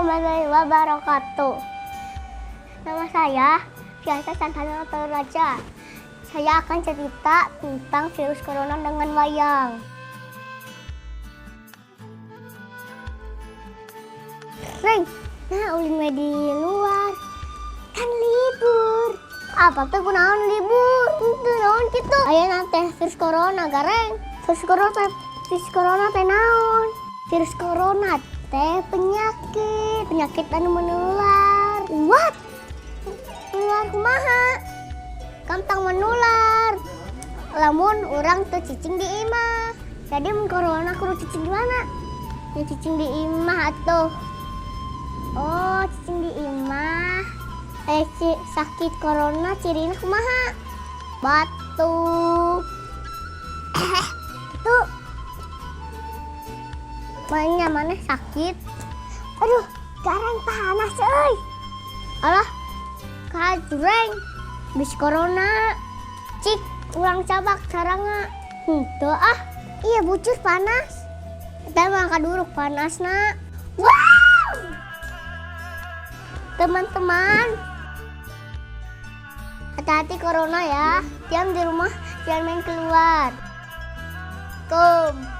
warahmatullahi wabarakatuh. Nama saya Fiansa Santana Raja. Saya akan cerita tentang virus corona dengan wayang. Reng, nah ulin di luar kan libur. Apa tuh kunaon libur? Itu naon gitu. Aya nanti virus corona gareng. Virus corona teh naon? Virus corona teh penyakit anu menular. What? Menular kumaha? Gampang menular. Lamun orang teu cicing di imah. Jadi mun corona kudu cicing di mana? Ya cicing di imah atuh. Oh, cicing di imah. Sakit corona cirina kumaha? Batuk. Itu mana sakit. Aduh, gareng panas euy. Alah, kajreng. Bis corona. Cik, urang cabak saranga. Henteu ah. Iya bucur panas. Kita mah kaduruk panasna. Wow! Teman-teman, hati-hati corona ya. Diam di rumah, jangan main keluar. Kum.